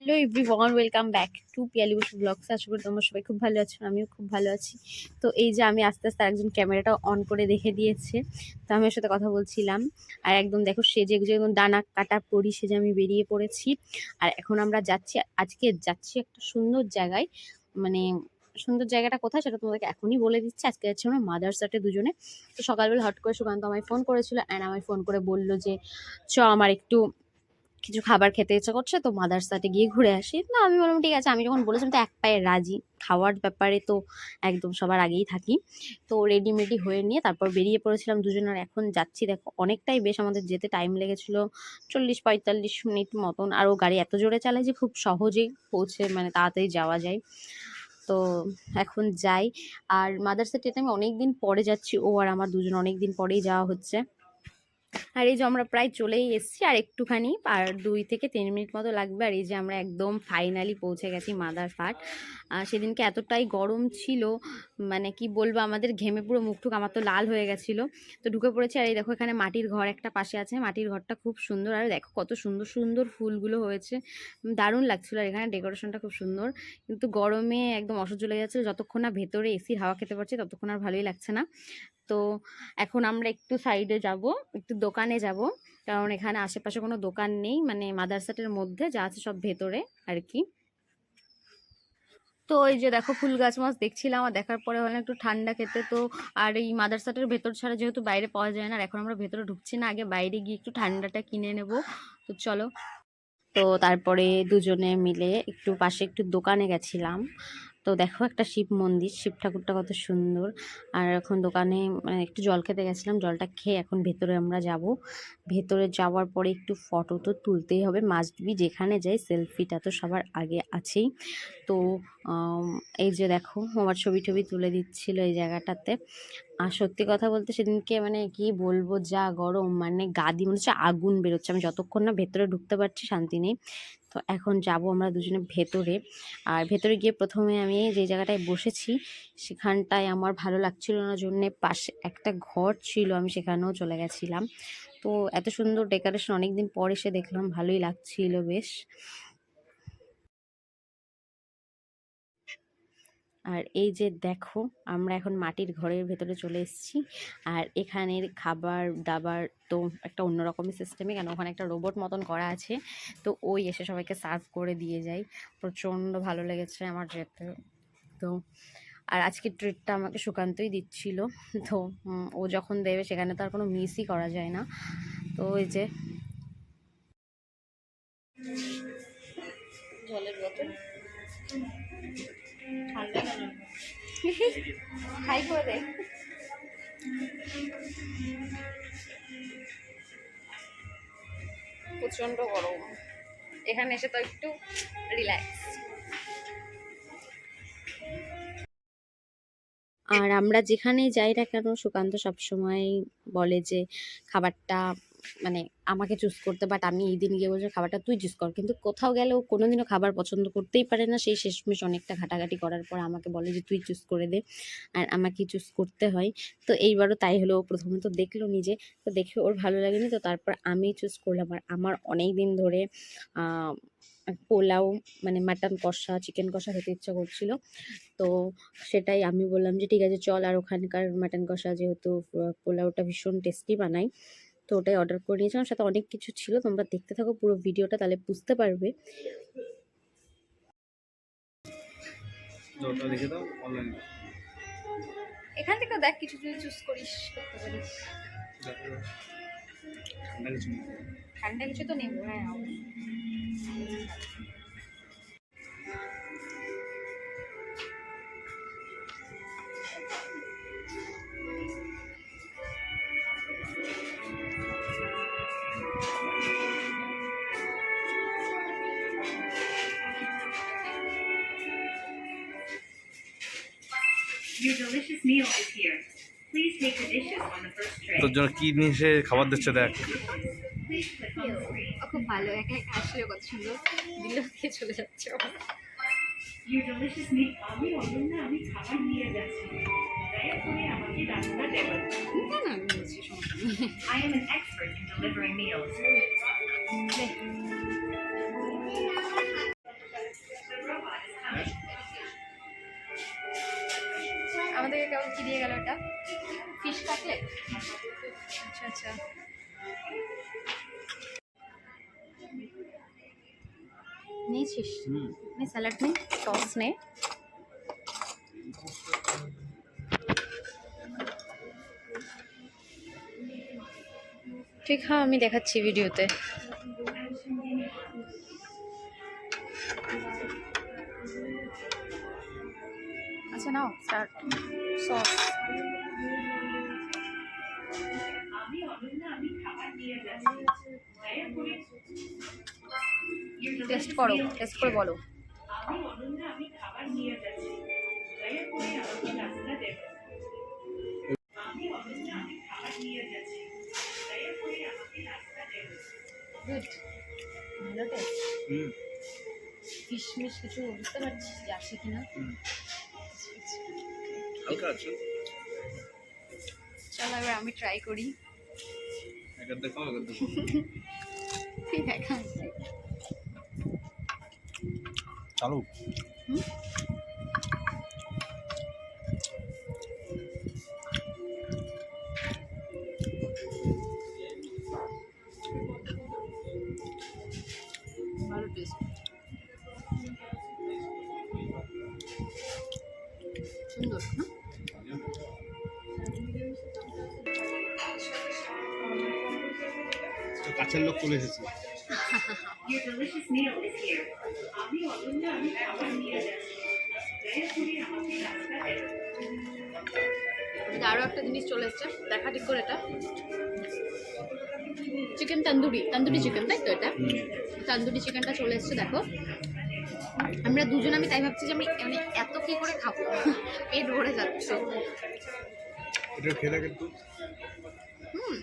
Hello everyone, welcome back to Piyali Basu blogs. আশা করি তোমরা সবাই খুব ভালো আছো, আমিও খুব ভালো আছি। তো এই যে আমি আস্তে আস্তে একজন ক্যামেরাটা অন করে রেখে দিয়েছে, তো আমি ওর সাথে কথা বলছিলাম। আর একদম দেখো সেজে গুজে একদম ডানা কাটা পরি সেজে আমি বেরিয়ে পড়েছি। আর এখন আমরা যাচ্ছি একটা সুন্দর জায়গায়। মানে সুন্দর জায়গাটা কোথায় সেটা তোমাদেরকে এখনই বলে দিচ্ছি। আজকে যাচ্ছি আমরা মাদারসাটে দুজনে। তো সকালবেলা হট করে সুকান্ত আমায় ফোন করেছিল, অ্যান্ড আমায় ফোন করে বললো যে আমার একটু কিছু খাবার খেতে ইচ্ছা করছে, তো মাদারসাটে গিয়ে ঘুরে আসি। তো আমি বললাম ঠিক আছে। আমি যখন বলেছিলাম তো এক পায়ে রাজি, খাওয়ার ব্যাপারে তো একদম সবার আগেই থাকি। তো রেডিমেডি হয়ে নিয়ে তারপর বেরিয়ে পড়েছিলাম দুজন। আর এখন যাচ্ছি, দেখো অনেকটাই বেশ আমাদের যেতে টাইম লেগেছিল 40-45 মিনিট মতন। আর ও গাড়ি এত জোরে চালায় যে খুব সহজেই পৌঁছে মানে তাড়াতাড়ি যাওয়া যায়। তো এখন যাই। আর মাদারসাটে আমি অনেকদিন পরে যাচ্ছি, ও আর আমার দুজন অনেকদিন পরেই যাওয়া হচ্ছে। আর এই যে আমরা প্রায় চলেই এসেছি, আর একটুখানি আর 2 থেকে 3 মিনিট মতো লাগবে। আর এই যে আমরা একদম ফাইনালি পৌঁছে গেছি মাদারহাট। সেদিনকে এতটাই গরম ছিল, মানে কি বলবো, আমাদের ঘেমে পুরো মুখটুক আমার তো লাল হয়ে গেছিলো। তো ঢুকে পড়েছি। আর এই দেখো এখানে মাটির ঘর একটা পাশে আছে, মাটির ঘরটা খুব সুন্দর। আর দেখো কত সুন্দর সুন্দর ফুলগুলো হয়েছে, দারুণ লাগছিল। আর এখানে ডেকোরেশনটা খুব সুন্দর, কিন্তু গরমে একদম অসহ্য লেগে যাচ্ছিল। যতক্ষণ না ভেতরে এসির হাওয়া খেতে পারছি ততক্ষণ আর ভালোই লাগছে না। তো এখন আমরা একটু সাইডে যাব, একটু দোকানে যাব, কারণ এখানে আশেপাশে কোনো দোকান নেই। মানে মাদারসাটের মধ্যে যা আছে সব ভেতরে আর কি। তো এই যে দেখো ফুল গাছ মাছ দেখছিলাম, আর দেখার পরে হলো একটু ঠান্ডা খেতে। তো আর এই মাদারসাটের ভেতর ছাড়া যেহেতু বাইরে পাওয়া যায় না, আর এখন আমরা ভেতরে ঢুকছি না, আগে বাইরে গিয়ে একটু ঠান্ডাটা কিনে নেব। তো চলো। তো তারপরে দুজনে মিলে একটু পাশে একটু দোকানে গেছিলাম। তো দেখো একটা শিব মন্দির, শিব ঠাকুরটা কত সুন্দর। আর এখন দোকানে মানে একটু জল খেতে গেছিলাম, জলটা খেয়ে এখন ভেতরে আমরা যাব। ভেতরে যাওয়ার পরে একটু ফটো তো তুলতেই হবে, মাস্ট বি। যেখানে যাই সেলফিটা তো সবার আগে আছেই। তো এই যে দেখো আমার ছবি টবি তুলে দিচ্ছিল এই জায়গাটাতে। আর সত্যি কথা বলতে সেদিনকে মানে কি বলবো, যা গরম, মানে গা দিয়ে মনে হচ্ছে আগুন বেরোচ্ছে। আমি যতক্ষণ না ভেতরে ঢুকতে পারছি শান্তি নেই। তো এখন যাব আমরা দুজনে ভেতরে। আর ভেতরে গিয়ে প্রথমে আমি যে জায়গাটায় বসেছি সেখানটায় আমার ভালো লাগছিল না জন্যে পাশে একটা ঘর ছিল, আমি সেখানেও চলে গেছিলাম। তো এত সুন্দর ডেকোরেশন অনেকদিন পর এসে দেখলাম, ভালোই লাগছিল বেশ। আর এই যে দেখো আমরা এখন মাটির ঘরের ভেতরে চলে এসেছি। আর এখানের খাবার দাবার তো একটা অন্যরকমের সিস্টেমে, কেন ওখানে একটা রোবট মতন করা আছে। তো ওই এসে সবাইকে সার্ভ করে দিয়ে যায়। প্রচণ্ড ভালো লেগেছে আমার যেতে। তো আর আজকে ট্রিটটা আমাকে সুকান্তই দিচ্ছিল। তো ও যখন দেবে সেখানে তো আর কোনো মিসই করা যায় না। তো ওই যে জলের বোতল ঠান্ডা খাই করে দেয়। প্রচন্ড গরম, এখানে এসে তো একটু রিল্যাক্স। আর আমরা যেখানেই যাই না কেন সুকান্ত সবসময় বলে যে খাবারটা মানে আমাকে চুজ করতে, বাট আমি এই দিন গিয়ে বলছি খাবারটা তুই চুজ কর। কিন্তু কোথাও গেলেও কোনোদিনও খাবার পছন্দ করতেই পারে না। সেই শেষমেশ অনেকটা ঘাটাঘাটি করার পর আমাকে বলে যে তুই চুজ করে দে, আর আমাকে চুজ করতে হয়। তো এইবারও তাই হলো। ও প্রথমে তো দেখলো নিজে, তো দেখে ওর ভালো লাগেনি, তো তারপর আমি চুজ করলাম। আর আমার অনেক দিন ধরে পোলাও মানে মাটন কষা চিকেন কষা খেতে ইচ্ছা করছিল। তো সেটাই আমি বললাম যে ঠিক আছে চল। আর ওখানকার মাটন কষা যেহেতু পোলাওটা ভীষণ টেস্টি বানাই, তো ওটাই অর্ডার করে নিয়েছিলাম। সাথে অনেক কিছু ছিল, তোমরা দেখতে থাকো পুরো ভিডিওটা, তাহলে বুঝতে পারবে। এখান থেকে দেখ কিছু তুই চুজ করিস, করতে পারিস। ঠান্ডা কিছু তো নেবো, হ্যাঁ। তোর জন্য কি নিয়ে এসে খাবার দিচ্ছে দেখ। খুব ভালো, একা একা আসলে কত সুন্দর দিল দিয়ে চলে যাচ্ছে। কি দিয়ে গেল এটা? Fish cutlet. আচ্ছা আচ্ছা। নিয়েছিস? নে স্যালাড নে, সস নে। ঠিক, হ্যাঁ আমি দেখাচ্ছি ভিডিওতে। আচ্ছা নাও স্টার্ট। সস। টেস্ট করো, টেস্ট করে বলো। গুড, ভালো টেস্ট। ফিশমিশ কিছু বুঝতে পারছিস যে আসে কিনা? হালকা আছে। চলো এবার আমি ট্রাই করি। এখান থেকে খাও, এখান থেকে ঠিক আছে। চালু। ভালো টেস্ট, সুন্দর না? কাছের লোক চলে এসেছে। আরো একটা জিনিস চলে এসছে, দেখা ঠিক করে। এটা চিকেন তন্দুরি, তন্দুরি চিকেন, তাই তো? এটা তন্দুরি চিকেনটা চলে এসছে, দেখো। আমরা দুজন, আমি তাই ভাবছি যে আমি মানে এত কি করে খাবো, পেট ভরে যাচ্ছে। এটা খেলে কিন্তু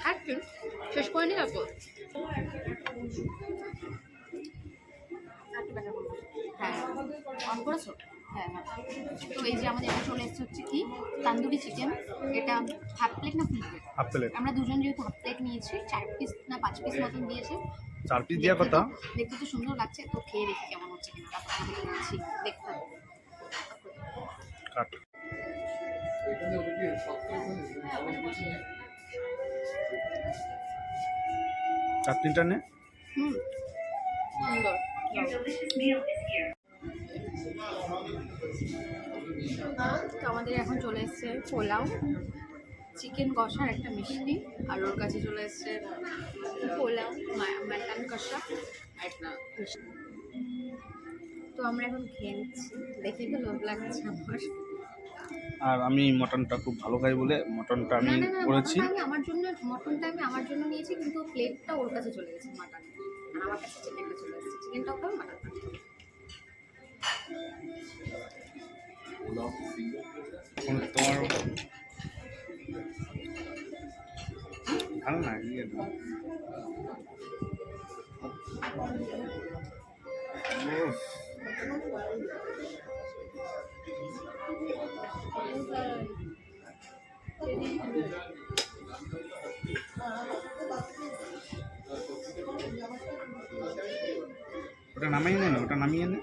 খাচ্ছি, শেষ করে নি তারপর। হ্যাঁ অন করেছো? হ্যাঁ হ্যাঁ। তো এই যে আমাদের এটা চলে এসছে হচ্ছে কি তান্দুরি চিকেন। এটা হাফ প্লেট না ফুল প্লেট? Half plate. আমরা দুজন যেহেতু হাফ প্লেট নিয়েছি, 4 পিস না 5 পিস মতন দিয়েছে। 4 পিস দেওয়ার কথা। দেখতে তো সুন্দর লাগছে, তো খেয়ে দেখি কেমন হচ্ছে কিনা, তারপর আমি দিচ্ছি দেখতে। কাট। চাটনিটা নে। সুন্দর। তো আমাদের এখন চলে এসছে পোলাও, চিকেন কষার একটা মিষ্টি, আর ওর কাছে চলে এসছে পোলাও, মাটন কষা আর একটা মিষ্টি। তো আমরা এখন খেয়ে নিচ্ছি, দেখে তো লোভ লাগছে আমার। আর আমি মটনটা খুব ভালো খাই বলে মটনটা আমি করেছি। মটনটা আমি আমার জন্য নিয়েছি, কিন্তু প্লেটটা ওর কাছে চলে গেছে মাটন, আর আমার কাছে চিকেনটা চলে এসেছে। চিকেনটাও খাবো, মাটনটা তোমার ভালো না ইয়ে না। ওটা নামিয়ে নে না, ওটা নামিয়ে নে।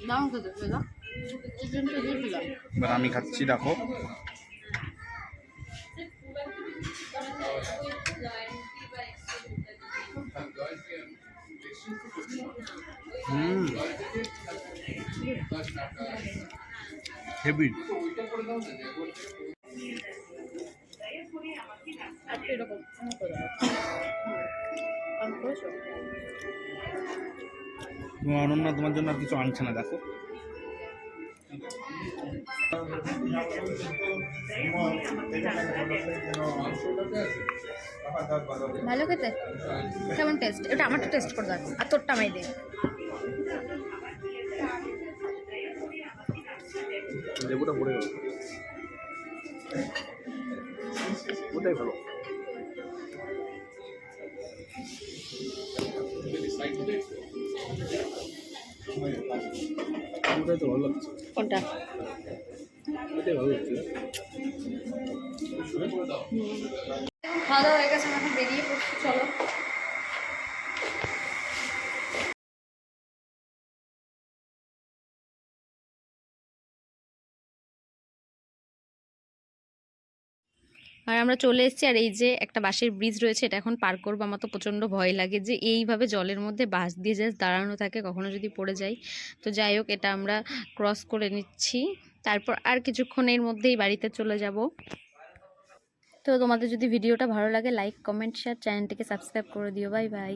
দারুণ খেতে দাদা, চিকেনটা দিয়েছিলাম। এবার আমি খাচ্ছি, দেখো। হেভি। তোমার অনন্যা তোমার জন্য আর কিছু আনছে না, দেখো। ভালো খেতে, কেমন টেস্ট? এটা আমারটা টেস্ট করে দেখো, আর তোরটা আমায় দে। লেবুটা পড়ে গেল, ওটাই ভালো। ওটাই তো ভালো লাগছে, কোনটা? ওটাই ভালো লাগছে। খাওয়া দাওয়া হয়ে গেছে, আমরা এখন বেরিয়ে পড়ছি, চলো। আর আমরা চলে এসেছি, আর এই যে একটা বাঁশের ব্রিজ রয়েছে, এটা এখন পার করবো। আমার তো প্রচণ্ড ভয় লাগে যে এইভাবে জলের মধ্যে বাঁশ দিয়ে জাস্ট দাঁড়ানো থাকে, কখনো যদি পড়ে যাই। তো যাই হোক, এটা আমরা ক্রস করে নিচ্ছি, তারপর আর কিছুক্ষণের মধ্যেই বাড়িতে চলে যাব। তো তোমাদের যদি ভিডিওটা ভালো লাগে, লাইক কমেন্ট শেয়ার, চ্যানেলটিকে সাবস্ক্রাইব করে দিও। Bye bye.